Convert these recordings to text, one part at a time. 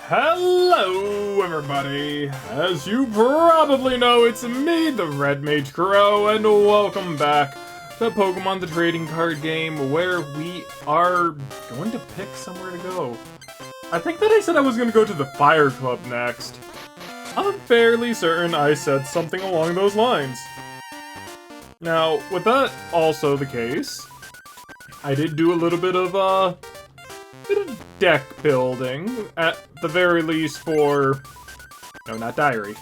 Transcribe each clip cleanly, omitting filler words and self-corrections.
Hello, everybody! As you probably know, it's me, TheRedMageKro, and welcome back to Pokemon the Trading Card Game, where we are going to pick somewhere to go. I think that I said I was going to go to the Fire Club next. I'm fairly certain I said something along those lines. Now, with that also the case, I did do a little bit of deck building, at the very least for... No, not diary.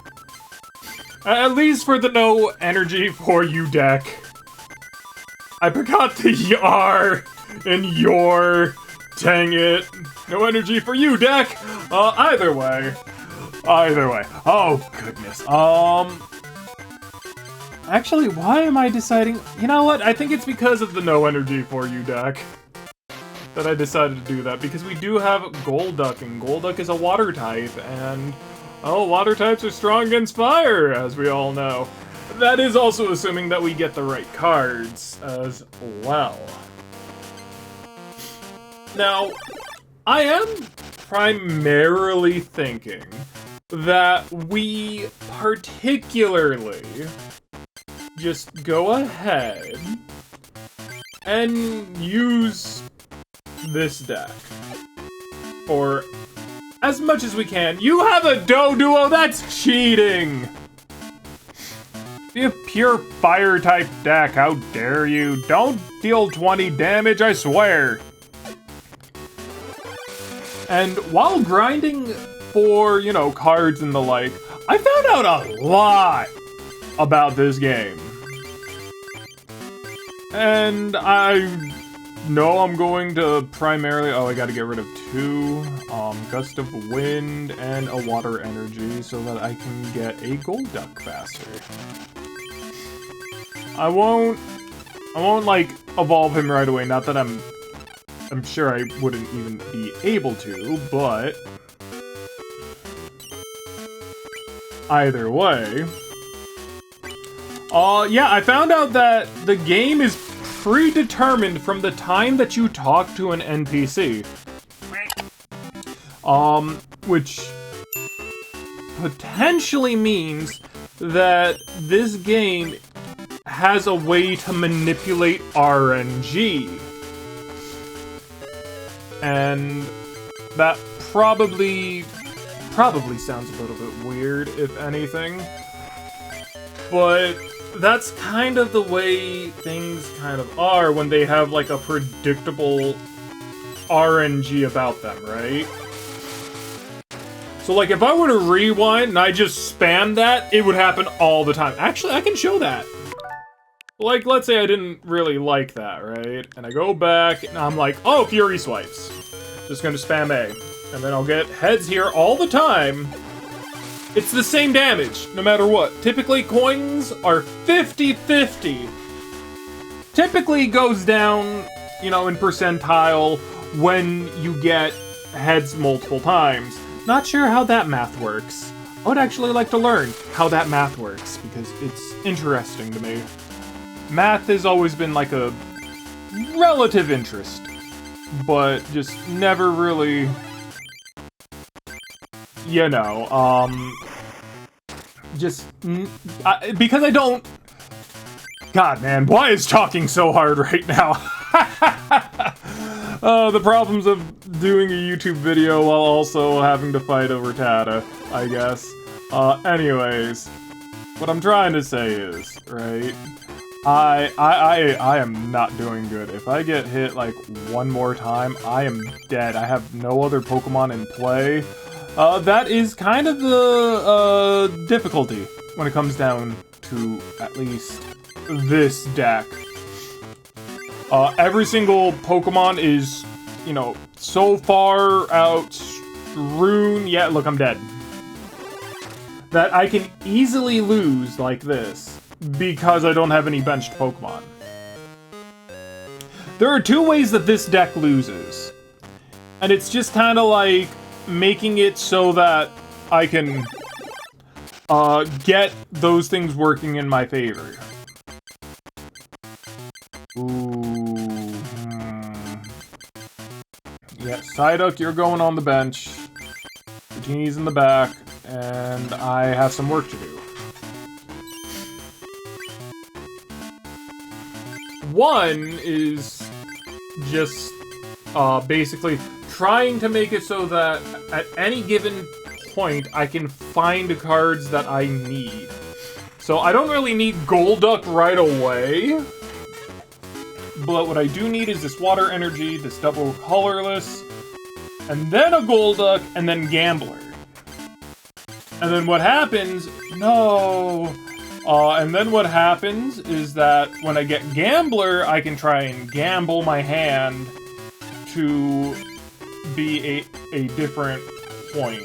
At least for the no energy for you deck. I forgot the R in your... Dang it. No energy for you deck! Either way. Oh, goodness. Actually, why am I deciding... You know what? I think it's because of the no energy for you deck that I decided to do that, because we do have Golduck, and Golduck is a water type, and, oh, water types are strong against fire, as we all know. That is also assuming that we get the right cards as well. Now, I am primarily thinking that we particularly just go ahead and use this deck for as much as we can. You have a Doduo? That's cheating! Be a pure fire type deck, how dare you? Don't deal 20 damage, I swear! And while grinding for, you know, cards and the like, I found out a lot about this game. And No, I'm going to primarily... Oh, I gotta get rid of 2. Gust of Wind and a Water Energy so that I can get a Golduck faster. I won't, like, evolve him right away. Not that I'm sure I wouldn't even be able to, but... Either way... yeah, I found out that the game is predetermined from the time that you talk to an NPC. Which potentially means that this game has a way to manipulate RNG. And that probably sounds a little bit weird, if anything. But that's kind of the way things kind of are when they have, like, a predictable RNG about them, right? So, like, if I were to rewind and I just spam that, it would happen all the time. Actually, I can show that. Like, let's say I didn't really like that, right? And I go back, and I'm like, oh, Fury Swipes. Just gonna spam A. And then I'll get heads here all the time. It's the same damage, no matter what. Typically, coins are 50-50. Typically goes down, you know, in percentile when you get heads multiple times. Not sure how that math works. I would actually like to learn how that math works, because it's interesting to me. Math has always been like a relative interest, but just never really... You know, because I don't... God, man, why is talking so hard right now? The problems of doing a YouTube video while also having to fight over Tata, I guess. Anyways, what I'm trying to say is, right, I am not doing good. If I get hit, like, one more time, I am dead. I have no other Pokemon in play. That is kind of the, difficulty when it comes down to, at least, this deck. Every single Pokemon is, you know, so far out strewn... Yeah, look, I'm dead. That I can easily lose like this, because I don't have any benched Pokemon. There are 2 ways that this deck loses. And it's just kind of like... making it so that I can get those things working in my favor. Ooh. Yeah, Psyduck, you're going on the bench. Dratini's in the back, and I have some work to do. One is just basically trying to make it so that at any given point I can find cards that I need. So I don't really need Golduck right away, but what I do need is this Water Energy, this double colorless, and then a Golduck, and then Gambler. And then what happens... No... and then what happens is that when I get Gambler, I can try and gamble my hand to be a different point.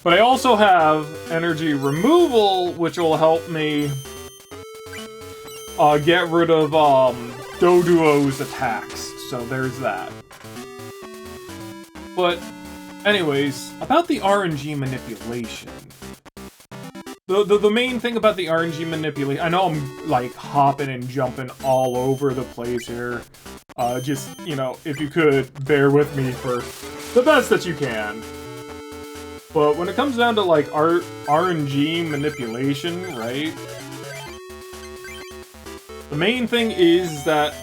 But I also have Energy Removal, which will help me get rid of Doduo's attacks. So there's that. But anyways, about the RNG manipulation. The main thing about the RNG manipulation, I know I'm like hopping and jumping all over the place here. Just, you know, if you could, bear with me for the best that you can. But when it comes down to like RNG manipulation, right? The main thing is that,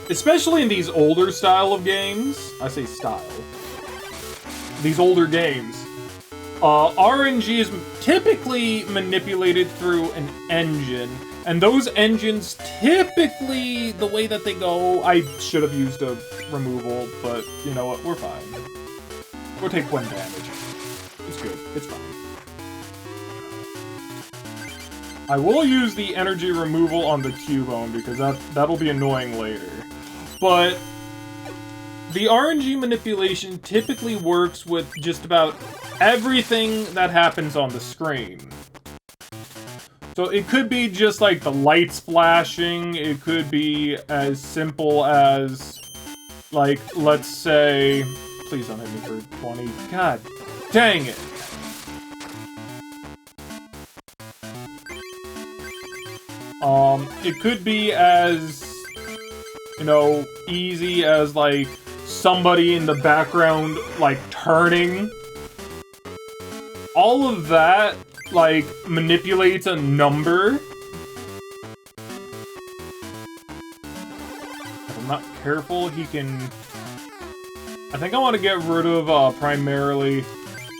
especially in these older style of games, I say style, these older games, RNG is typically manipulated through an engine, and those engines typically, the way that they go, I should have used a removal, but you know what, we're fine. We'll take 1 damage. It's good, it's fine. I will use the energy removal on the Cubone because that'll be annoying later. But the RNG manipulation typically works with just about everything that happens on the screen. So it could be just like the lights flashing, it could be as simple as, like, let's say... Please don't hit me for 20. God dang it! It could be as, you know, easy as, like, somebody in the background, like, turning. All of that, like, manipulates a number. If I'm not careful, he can... I think I want to get rid of, primarily...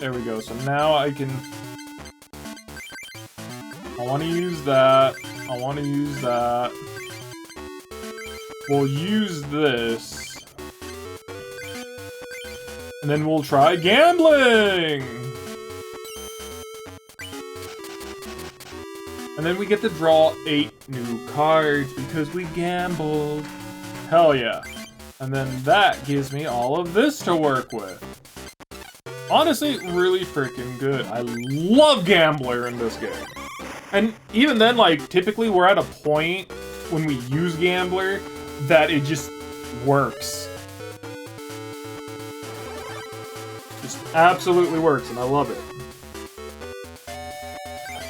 There we go, so now I can... I want to use that. I want to use that. We'll use this. And then we'll try gambling! And then we get to draw 8 new cards because we gambled. Hell yeah. And then that gives me all of this to work with. Honestly, really freaking good. I love Gambler in this game. And even then, like, typically we're at a point when we use Gambler that it just works. Just absolutely works, and I love it.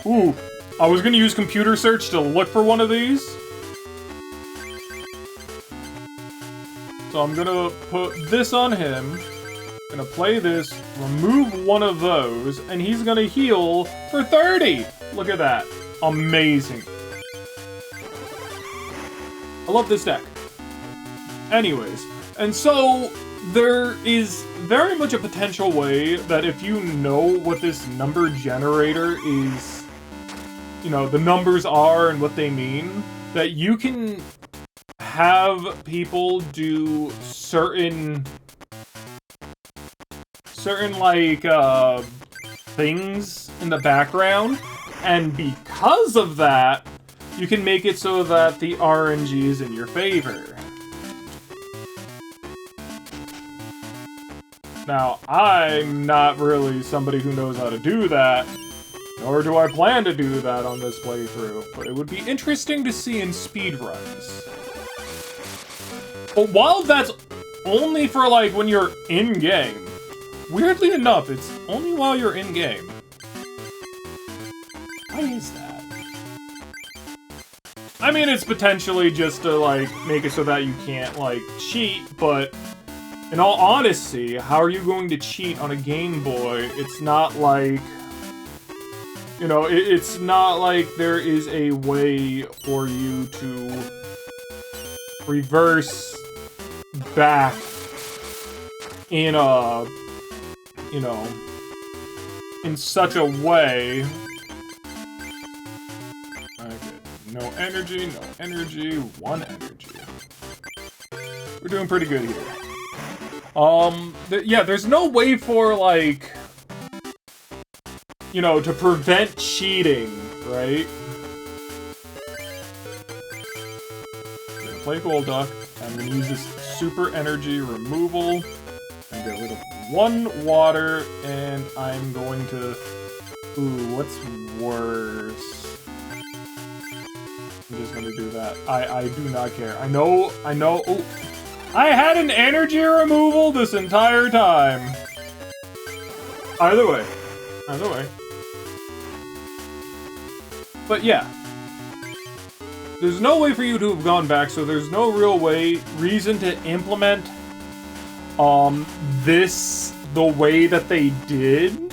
Ooh, I was gonna use computer search to look for one of these. So I'm gonna put this on him, gonna play this, remove one of those, and he's gonna heal for 30! Look at that. Amazing. I love this deck. Anyways, and so there is very much a potential way that if you know what this number generator is, you know, the numbers are and what they mean, that you can have people do certain like, things in the background, and because of that, you can make it so that the RNG is in your favor. Now, I'm not really somebody who knows how to do that, nor do I plan to do that on this playthrough, but it would be interesting to see in speedruns. But while that's only for, like, when you're in-game, weirdly enough, it's only while you're in-game. Why is that? I mean, it's potentially just to, like, make it so that you can't, like, cheat, but In all honesty, how are you going to cheat on a Game Boy? It's not like... You know, it's not like there is a way for you to reverse back in a, you know, in such a way. Okay, no energy, 1 energy. We're doing pretty good here. Yeah, there's no way for, like, you know, to prevent cheating, right? I'm gonna play Golduck. I'm gonna use this super energy removal and get rid of 1 water, and I'm going to... Ooh, what's worse? I'm just gonna do that. I do not care. I know... Oh, I had an energy removal this entire time! Either way. But yeah. There's no way for you to have gone back, so there's no real reason to implement this the way that they did,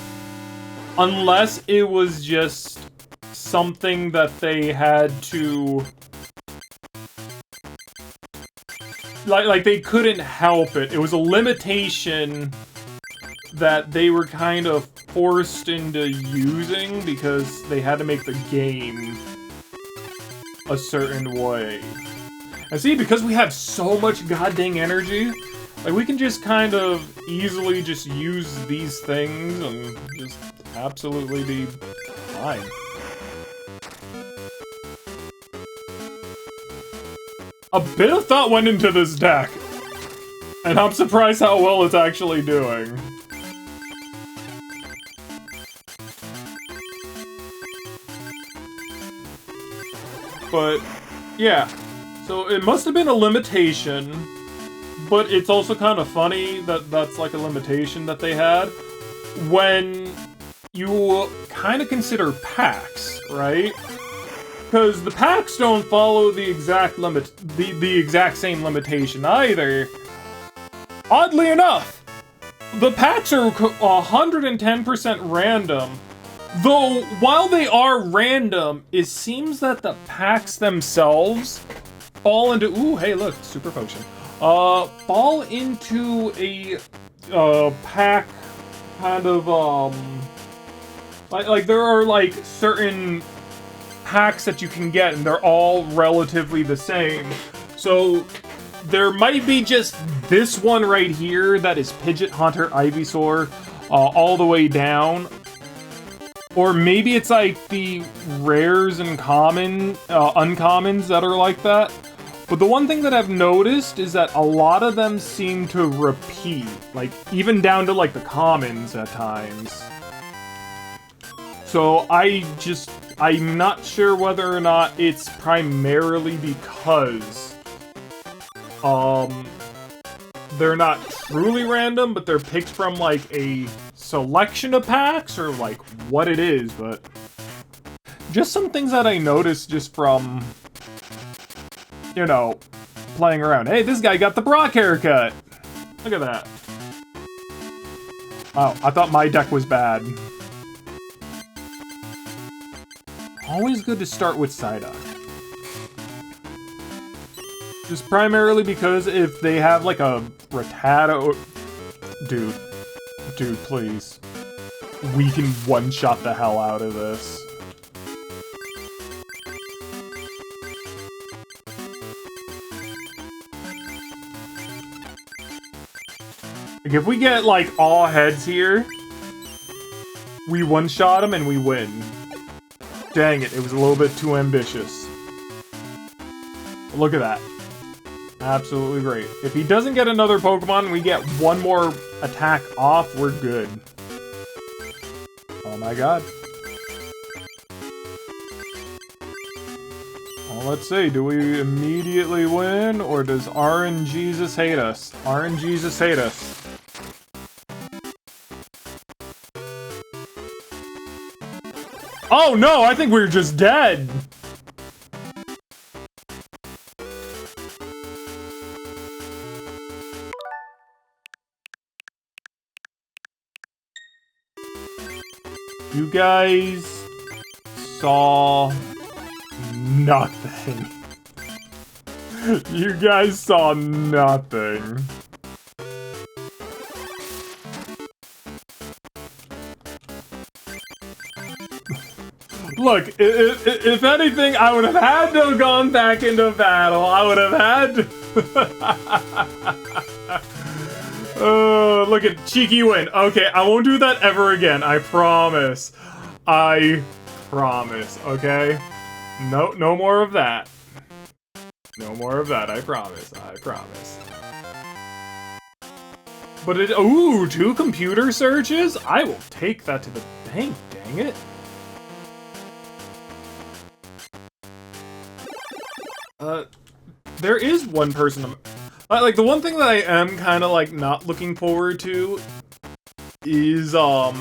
unless it was just something that they had to like they couldn't help it. It was a limitation that they were kind of forced into using because they had to make the game a certain way. And see, because we have so much goddamn energy, like, we can just kind of easily just use these things and just absolutely be fine. A bit of thought went into this deck, and I'm surprised how well it's actually doing. But, yeah. So it must have been a limitation, but it's also kind of funny that that's like a limitation that they had when you kind of consider packs, right? Because the packs don't follow the exact the exact same limitation either. Oddly enough, the packs are 110% random. Though, while they are random, it seems that the packs themselves fall into... Ooh, hey, look, super potion. Fall into a, pack kind of, like there are, like, certain packs that you can get, and they're all relatively the same. So, there might be just this one right here that is Pidgeot, Haunter, Ivysaur, all the way down. Or maybe it's like the rares and uncommons that are like that. But the one thing that I've noticed is that a lot of them seem to repeat. Like, even down to like the commons at times. So I'm not sure whether or not it's primarily because they're not truly random, but they're picked from like a selection of packs, or like what it is, but just some things that I noticed just from, you know, playing around. Hey, this guy got the Brock haircut! Look at that. Wow, I thought my deck was bad. Always good to start with Psyduck. Just primarily because if they have like a Rattata... Dude, please. We can one-shot the hell out of this. Like, if we get, like, all heads here, we one-shot them and we win. Dang it, it was a little bit too ambitious. Look at that. Absolutely great. If he doesn't get another Pokemon and we get one more attack off, we're good. Oh my god. Well, let's see. Do we immediately win, or does RNGesus hate us? RNGesus hate us. Oh no, I think we're just dead! You guys saw nothing. You guys saw nothing. Look, if anything, I would have had to have gone back into battle. I would have had to. Look at cheeky win. Okay, I won't do that ever again. I promise. I promise. Okay. No more of that. No more of that. I promise. I promise. But it. Ooh, 2 computer searches. I will take that to the bank. Dang it. There is one person, like, the one thing that I am kind of, like, not looking forward to is, yeah,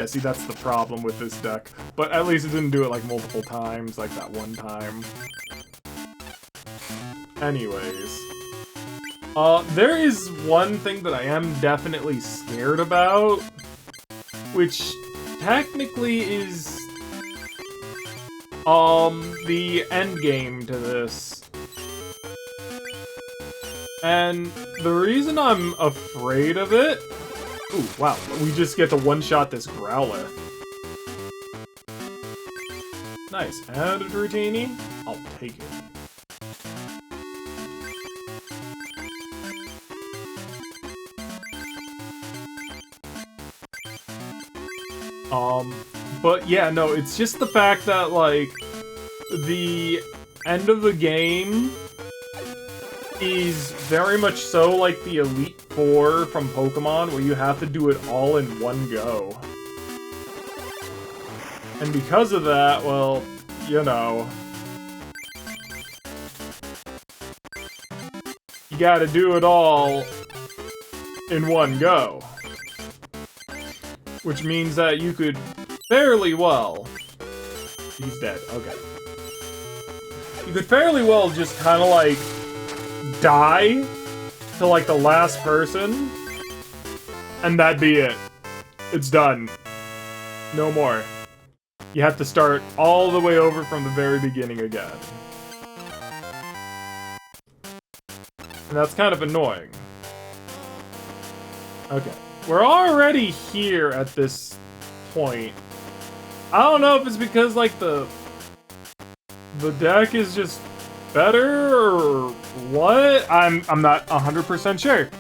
see, that's the problem with this deck, but at least it didn't do it, like, multiple times, like that one time. Anyways, there is one thing that I am definitely scared about, which technically is, the end game to this. And the reason I'm afraid of it... Ooh, wow, we just get to one-shot this Growlithe. Nice, and a Dratini? I'll take it. But yeah, no, it's just the fact that, like, the end of the game is very much so like the Elite Four from Pokemon, where you have to do it all in one go. And because of that, well, you know, you gotta do it all in one go. Which means that you could fairly well... He's dead, okay. You could fairly well just kind of like die to like the last person, and that'd be it. It's done. No more. You have to start all the way over from the very beginning again. And that's kind of annoying. Okay. We're already here at this point. I don't know if it's because, like, the deck is just better or what? I'm not 100% sure.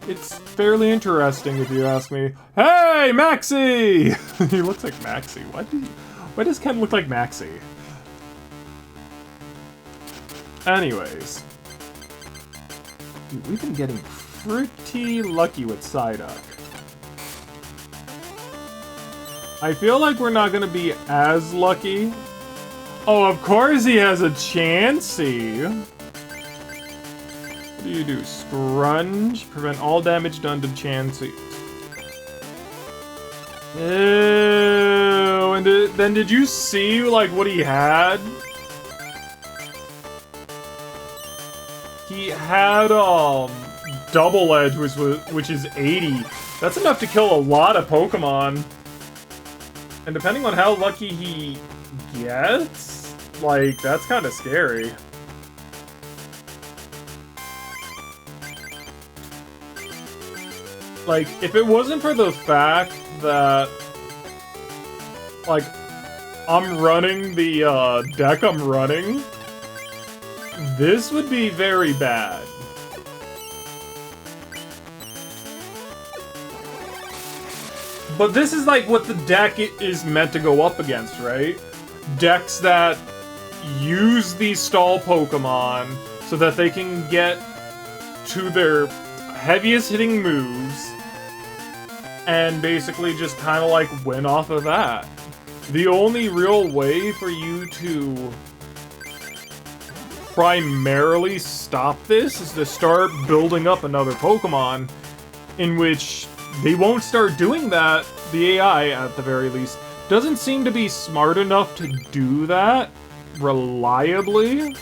It's fairly interesting if you ask me. Hey, Maxie! He looks like Maxie. Why does Ken look like Maxie? Anyways. Dude, we've been getting pretty lucky with Psyduck. I feel like we're not gonna be as lucky. Oh, of course he has a Chansey. What do you do? Scrunch. Prevent all damage done to Chansey. Ew. And then did you see, like, what he had? He had, Double Edge, which is 80. That's enough to kill a lot of Pokemon. And depending on how lucky he gets, like, that's kind of scary. Like, if it wasn't for the fact that, like, I'm running the, deck I'm running, this would be very bad. But this is like what the deck is meant to go up against, right? Decks that use these stall Pokemon so that they can get to their heaviest hitting moves and basically just kind of like win off of that. The only real way for you to primarily stop this is to start building up another Pokemon, in which they won't start doing that. The AI, at the very least, doesn't seem to be smart enough to do that reliably.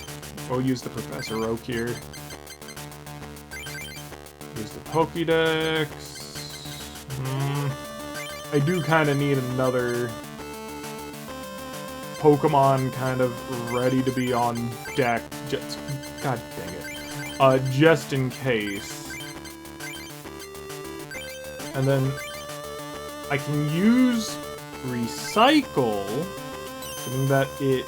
We'll use the Professor Oak here. Use the Pokédex. I do kind of need another Pokemon kind of ready to be on deck. God dang it. Just in case. And then I can use Recycle, assuming that it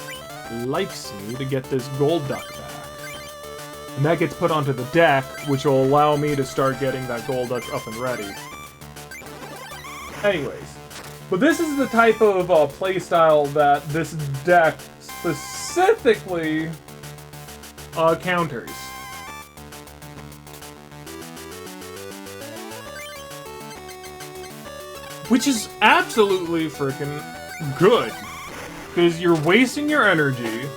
likes me, to get this Golduck back. And that gets put onto the deck, which will allow me to start getting that Golduck up and ready. Anyways, but this is the type of playstyle that this deck specifically counters. Which is absolutely freaking good. Because you're wasting your energy,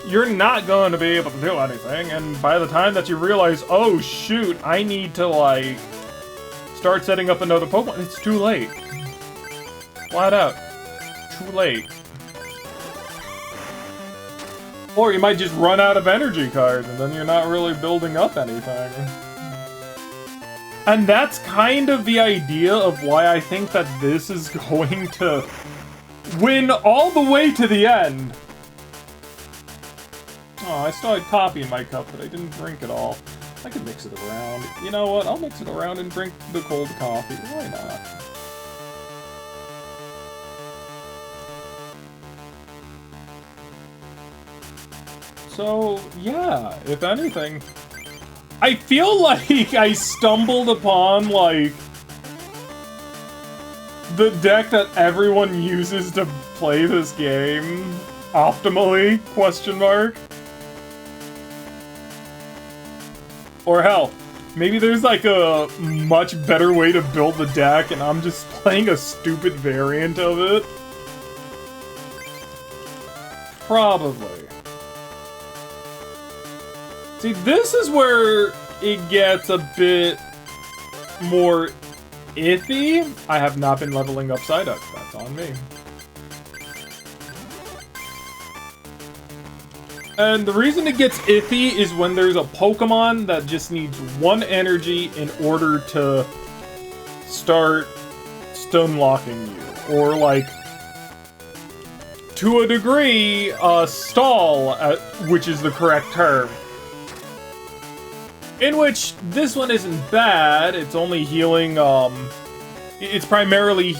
you're not going to be able to do anything, and by the time that you realize, oh shoot, I need to, like, start setting up another Pokemon, it's too late. Flat out. Too late. Or you might just run out of energy cards, and then you're not really building up anything. And that's kind of the idea of why I think that this is going to win all the way to the end. Oh, I still had coffee in my cup, but I didn't drink it all. I could mix it around. You know what? I'll mix it around and drink the cold coffee. Why not? So, yeah, if anything, I feel like I stumbled upon, like, the deck that everyone uses to play this game optimally, question mark. Or hell, maybe there's like a much better way to build the deck and I'm just playing a stupid variant of it. Probably. See, this is where it gets a bit more iffy. I have not been leveling up Psyduck. That's on me. And the reason it gets iffy is when there's a Pokemon that just needs 1 energy in order to start stun-locking you. Or, like, to a degree, stall, which is the correct term. In which, this one isn't bad, it's only healing, it's primarily...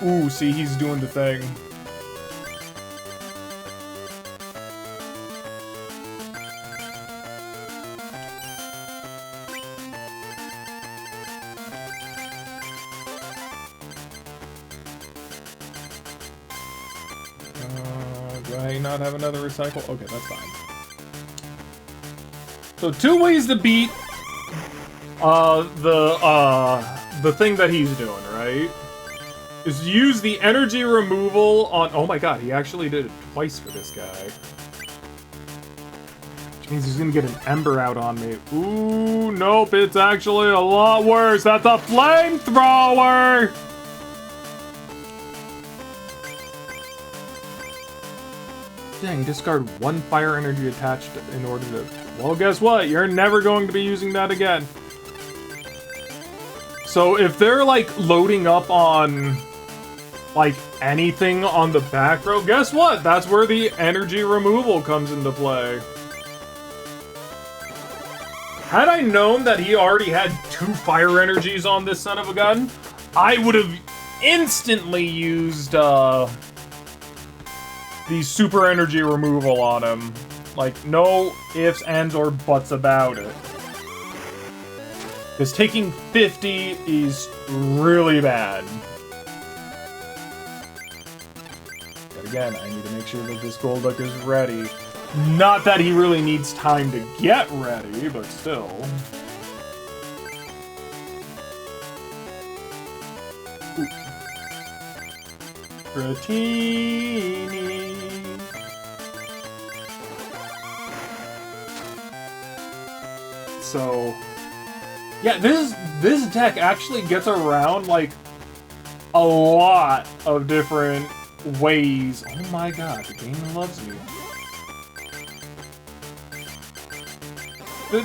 Ooh, see, he's doing the thing. Do I not have another recycle? Okay, that's fine. So 2 ways to beat the thing that he's doing, right? Is use the energy removal on... Oh my god, he actually did it twice for this guy. Which means he's gonna get an Ember out on me. Ooh, nope, it's actually a lot worse. That's a flamethrower! Dang, discard 1 fire energy attached in order to... Well, guess what? You're never going to be using that again. So if they're, like, loading up on, like, anything on the back row, guess what? That's where the energy removal comes into play. Had I known that he already had 2 fire energies on this son of a gun, I would have instantly used, the super energy removal on him. Like, no ifs, ands, or buts about it. Because taking 50 is really bad. But again, I need to make sure that this Golduck is ready. Not that he really needs time to get ready, but still. Ooh. Dratini. So, yeah, this deck actually gets around, like, a lot of different ways. Oh my god, the game loves me.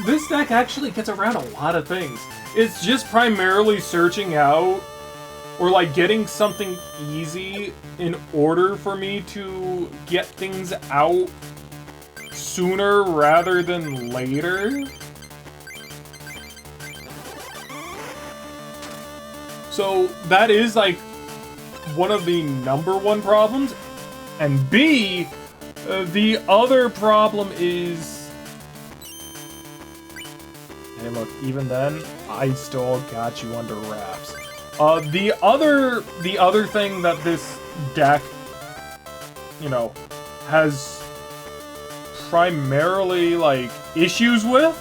This deck actually gets around a lot of things. It's just primarily searching out or like getting something easy in order for me to get things out sooner rather than later. So that is like one of the #1 problems. And B, the other problem is, hey look, even then, I still got you under wraps. The other thing that this deck, you know, has primarily like issues with,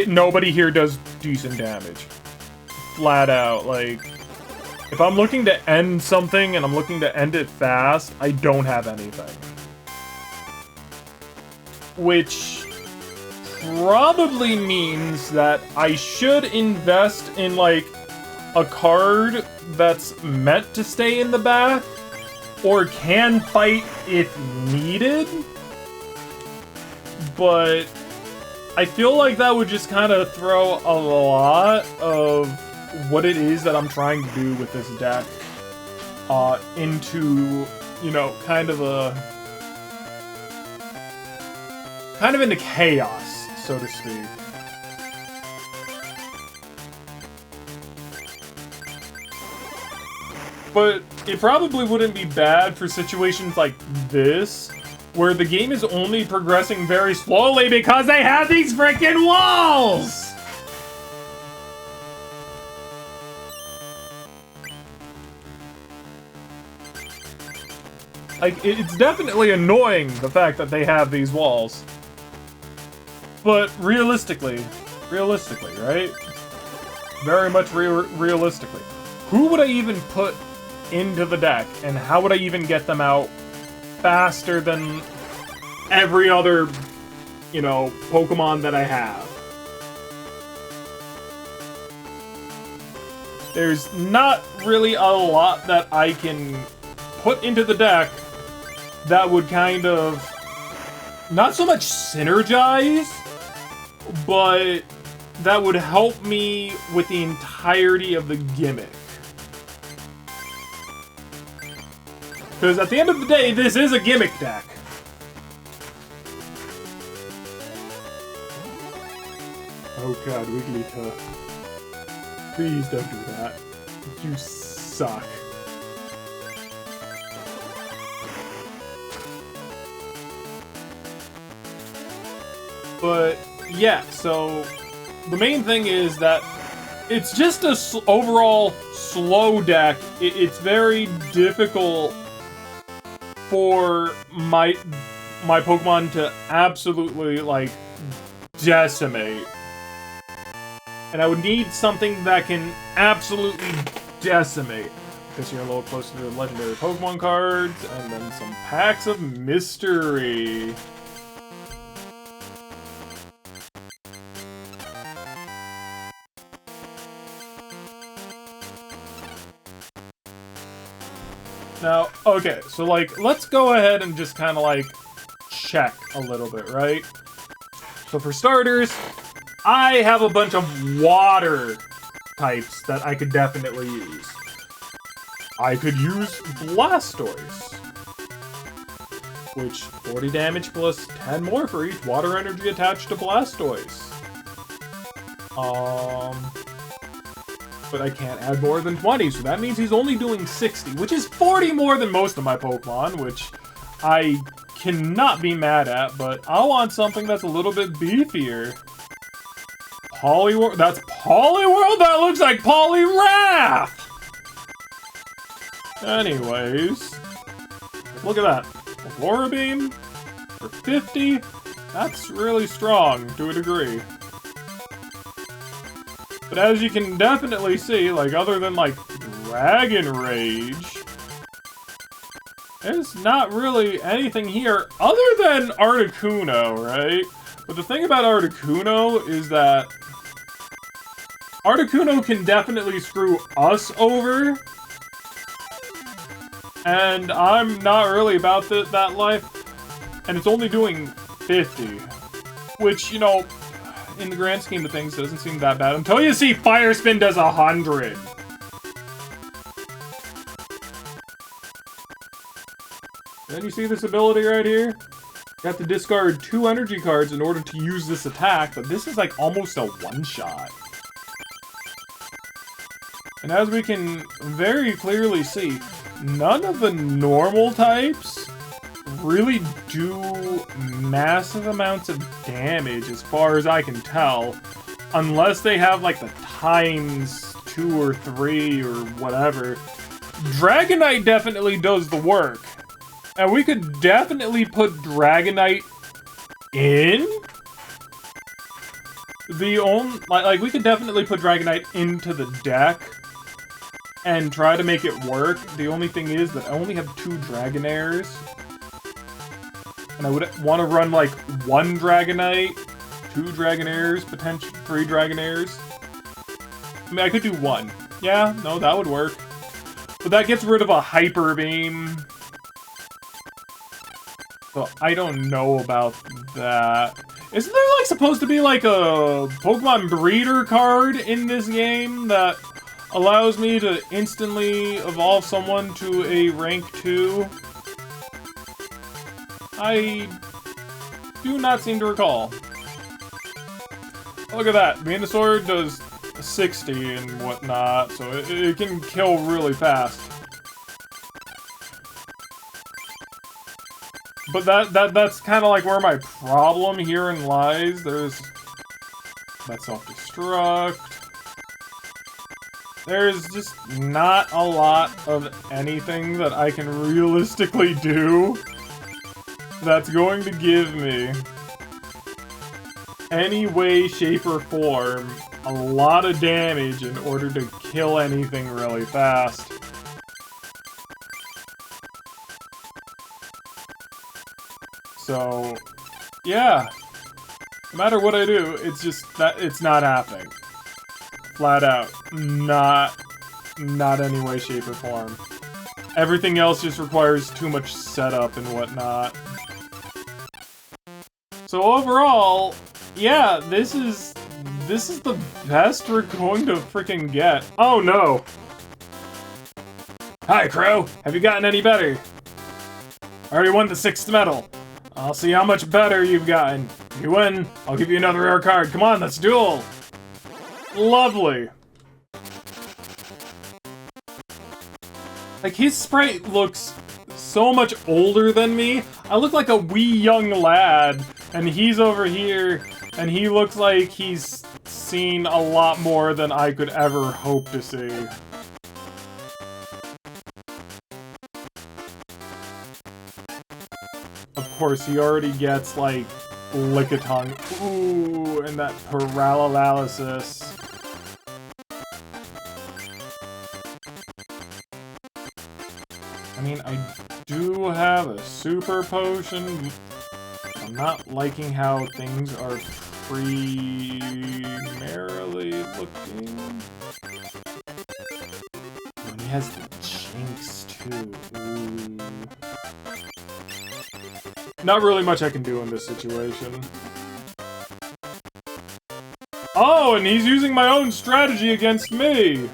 nobody here does decent damage. Flat out, like, if I'm looking to end something and I'm looking to end it fast, I don't have anything. Which probably means that I should invest in, like, a card that's meant to stay in the back, or can fight if needed. But I feel like that would just kind of throw a lot of what it is that I'm trying to do with this deck into, you know, kind of into chaos, so to speak. But it probably wouldn't be bad for situations like this, where the game is only progressing very slowly because they have these freaking walls! Like, it's definitely annoying, the fact that they have these walls. But realistically, right? Very much realistically. Who would I even put into the deck, and how would I even get them out faster than every other, you know, Pokemon that I have? There's not really a lot that I can put into the deck that would kind of, not so much synergize, but that would help me with the entirety of the gimmick. Because at the end of the day, this is a gimmick deck. Oh god, Wigglytuff. Please don't do that. You suck. But yeah, so the main thing is that it's just a overall slow deck. It's very difficult for my Pokemon to absolutely, like, decimate. And I would need something that can absolutely decimate. Because you're a little closer to the legendary Pokemon cards, and then some packs of mystery. Now, okay, so, like, let's go ahead and just kind of, like, check a little bit, right? So for starters, I have a bunch of water types that I could definitely use. I could use Blastoise, which 40 damage plus 10 more for each water energy attached to Blastoise. But I can't add more than 20, so that means he's only doing 60, which is 40 more than most of my Pokemon, which I cannot be mad at, but I want something that's a little bit beefier. Poliwhirl, that's Poliwhirl? That looks like Poliwrath! Anyways, look at that. Aurora Beam for 50, that's really strong to a degree. But as you can definitely see, like, other than, like, Dragon Rage, there's not really anything here other than Articuno, right? But the thing about Articuno is that Articuno can definitely screw us over, and I'm not really about that life, and it's only doing 50, which, you know, in the grand scheme of things, it doesn't seem that bad. Until you see Fire Spin does 100. Then you see this ability right here? You have to discard 2 energy cards in order to use this attack, but this is like almost a one-shot. And as we can very clearly see, none of the normal types really do massive amounts of damage as far as I can tell. Unless they have like the times 2 or 3 or whatever. Dragonite definitely does the work. And we could definitely put Dragonite in. We could definitely put Dragonite into the deck and try to make it work. The only thing is that I only have 2 Dragonairs. And I would want to run like 1 Dragonite, 2 Dragonairs, potentially 3 Dragonairs. I mean, I could do 1. Yeah, no, that would work. But that gets rid of a Hyper Beam. So I don't know about that. Isn't there like supposed to be like a Pokemon Breeder card in this game that allows me to instantly evolve someone to a rank 2? I do not seem to recall. Look at that. Venusaur does 60 and whatnot, so it can kill really fast. But that's kind of like where my problem herein lies. There's that self-destruct. There's just not a lot of anything that I can realistically do that's going to give me any way, shape, or form a lot of damage in order to kill anything really fast. So, yeah. No matter what I do, it's just that it's not happening. Flat out. Not any way, shape, or form. Everything else just requires too much setup and whatnot. So overall, yeah, this is the best we're going to freaking get. Oh no! Hi, Crow! Have you gotten any better? I already won the 6th medal. I'll see how much better you've gotten. If you win, I'll give you another rare card. Come on, let's duel! Lovely. Like, his sprite looks so much older than me. I look like a wee young lad, and he's over here, and he looks like he's seen a lot more than I could ever hope to see. Of course, he already gets, like, Lickitung. Ooh, and that paralysis. I mean, I do have a super potion. I'm not liking how things are primarily looking. And he has the Jinx, too. Ooh. Not really much I can do in this situation. Oh, and he's using my own strategy against me!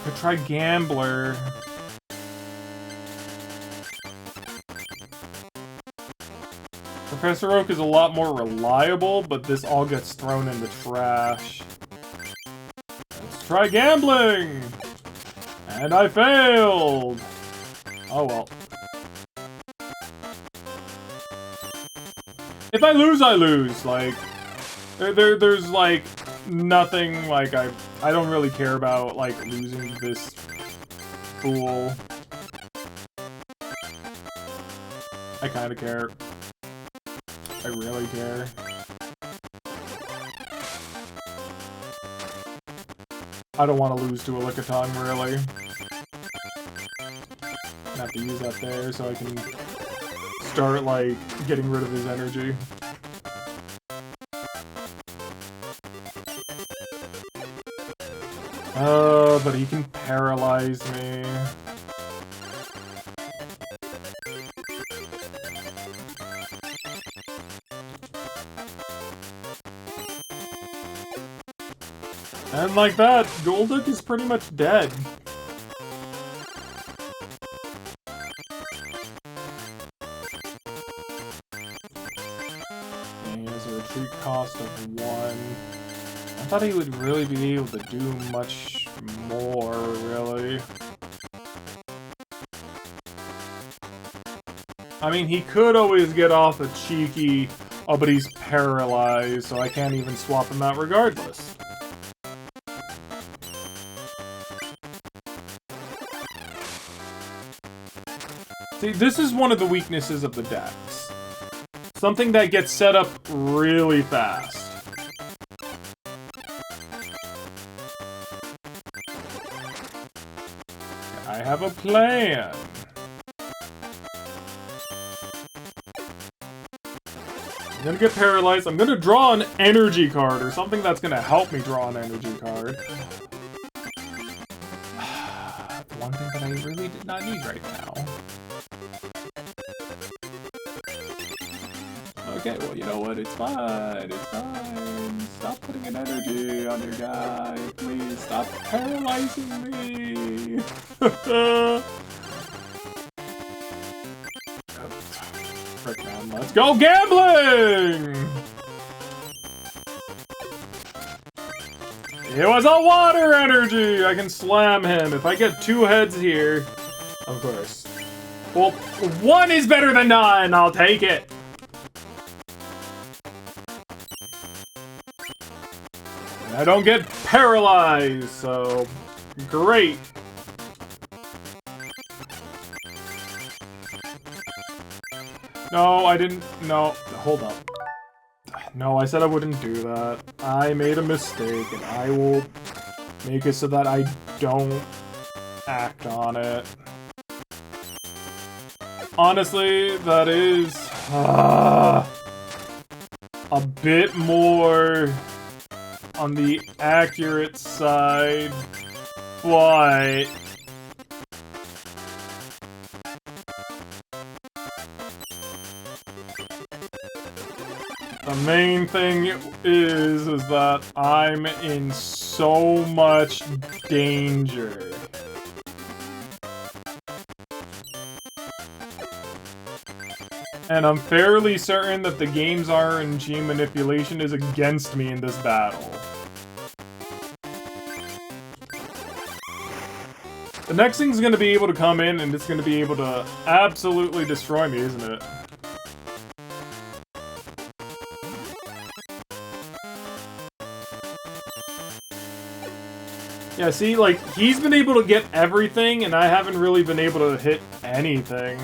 Could try Gambler. Professor Oak is a lot more reliable, but this all gets thrown in the trash. Let's try gambling! And I failed! Oh well. If I lose, I lose. Like, there's like nothing, like, I don't really care about, like, losing this fool. I kinda care. I really care. I don't want to lose to a Lickitung, really. I have to use that there so I can start, like, getting rid of his energy. But he can paralyze me. And like that, Golduck is pretty much dead. And he has a retreat cost of 1. I thought he would really be able to do much more, really. I mean, he could always get off a cheeky, oh, but he's paralyzed, so I can't even swap him out regardless. See, this is one of the weaknesses of the decks. Something that gets set up really fast. I have a plan. I'm gonna get paralyzed. I'm gonna draw an energy card or something that's gonna help me draw an energy card. One thing that I really did not need right now. Okay, well, you know what? It's fine. It's fine. Stop putting an energy on your guy. Please stop paralyzing me. Frick, man. Let's go gambling! It was a water energy! I can slam him. If I get 2 heads here, of course. Well, 1 is better than none. I'll take it. I don't get paralyzed, so great. No, I didn't. No, hold up. No, I said I wouldn't do that. I made a mistake, and I will make it so that I don't act on it. Honestly, that is a bit more on the accurate side, but the main thing is that I'm in so much danger. And I'm fairly certain that the game's RNG manipulation is against me in this battle. The next thing's gonna be able to come in and it's gonna be able to absolutely destroy me, isn't it? Yeah, see, like, he's been able to get everything and I haven't really been able to hit anything.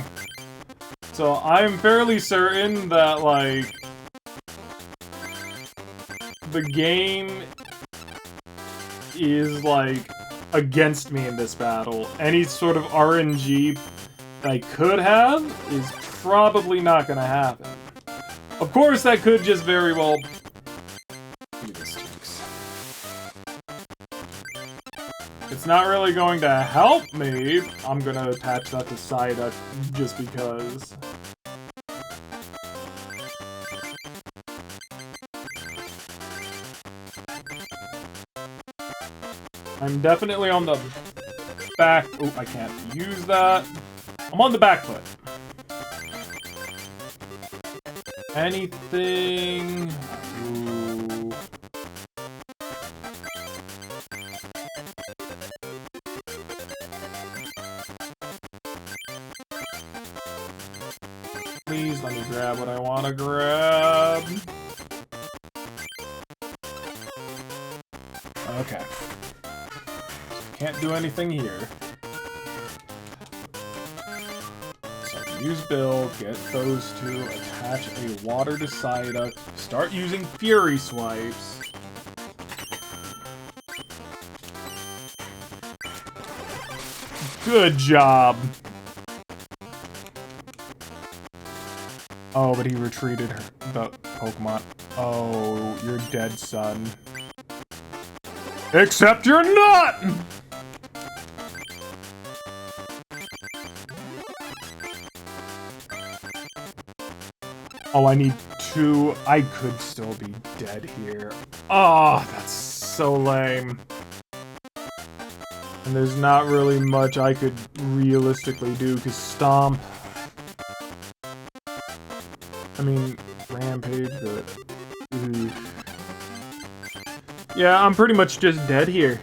So I'm fairly certain that, like, the game is, like, against me in this battle. Any sort of RNG that I could have is probably not gonna happen. Of course, that could just very well be this jinx. It's not really going to help me. I'm gonna attach that to Psyduck just because. I'm definitely on the back. Oh, I can't use that. I'm on the back foot. Anything? Ooh. Please let me grab what I want to grab. Okay. Can't do anything here. So use build, get those two, attach a water to Psyduck, start using Fury Swipes. Good job! Oh, but he retreated the Pokemon. Oh, you're dead, son. Except you're not! Oh, I need 2. I could still be dead here. Oh, that's so lame. And there's not really much I could realistically do, because Stomp... I mean, Rampage, but... Ooh. Yeah, I'm pretty much just dead here.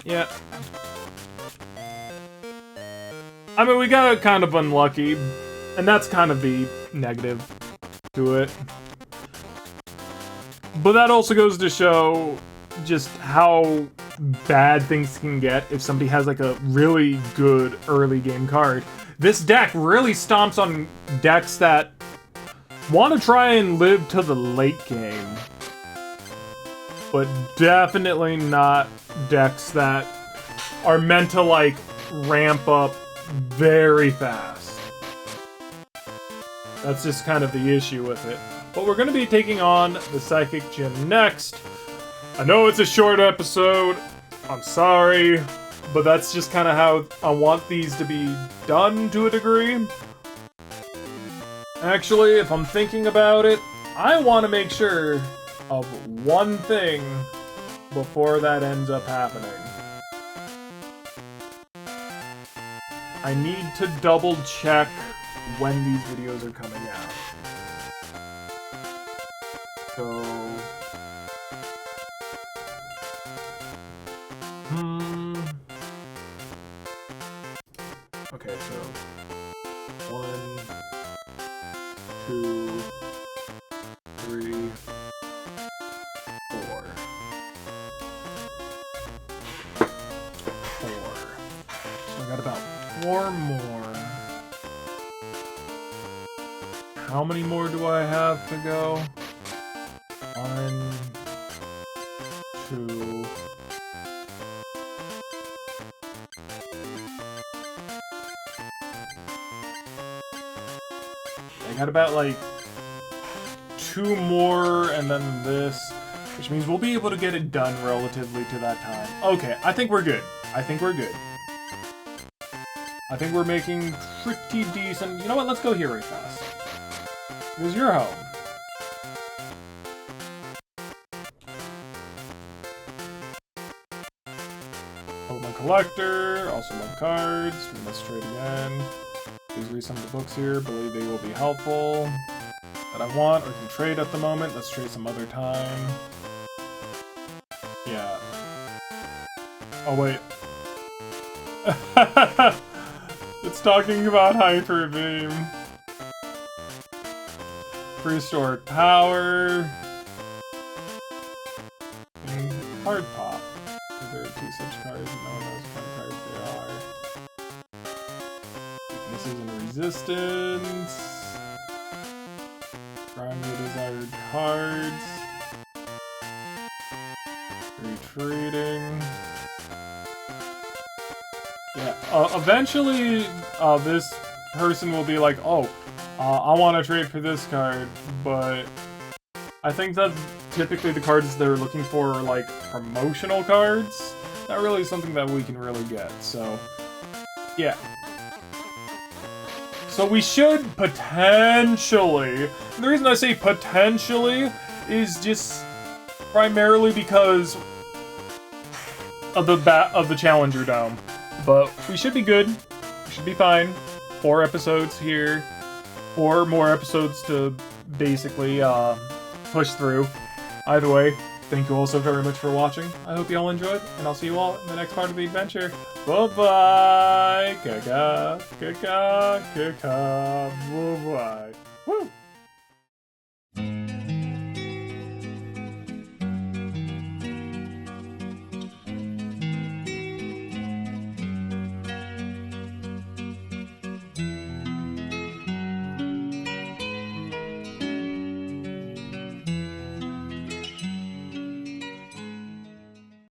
Yeah. I mean, we got kind of unlucky, and that's kind of the negative to it. But that also goes to show just how bad things can get if somebody has like a really good early game card. This deck really stomps on decks that want to try and live to the late game, but definitely not decks that are meant to like ramp up very fast. That's just kind of the issue with it. But we're going to be taking on the Psychic Gym next. I know it's a short episode, I'm sorry, but that's just kind of how I want these to be done to a degree. Actually, if I'm thinking about it, I want to make sure of one thing before that ends up happening. I need to double check when these videos are coming out. So... Okay, so... 1, 2, 3, 4. 4. So I got about 4 more. How many more do I have to go? 1, 2... I got about like 2 more and then this, which means we'll be able to get it done relatively to that time. Okay, I think we're good. I think we're good. I think we're making pretty decent... You know what? Let's go here right fast. Here's your home. Pokemon Collector. Also love cards. Let's trade again. Please read some of the books here. Believe they will be helpful. That I want or can trade at the moment. Let's trade some other time. Yeah. Oh, wait. It's talking about Hyper Beam. Prehistoric Power. And Card Pop. There are 2 such cards and no one knows what kind of cards they are. Weaknesses and resistance. Drawing your desired cards. Retreating. Yeah, eventually this person will be like, oh, I want to trade for this card, but I think that typically the cards they're looking for are like promotional cards. Not really something that we can really get, so yeah. So we should potentially, and the reason I say potentially is just primarily because of the Challenger Dome. But we should be good. We should be fine. 4 episodes here. 4 more episodes to basically push through. Either way, thank you all so very much for watching. I hope you all enjoyed, and I'll see you all in the next part of the adventure. Bye-bye! Bye-bye! Woo!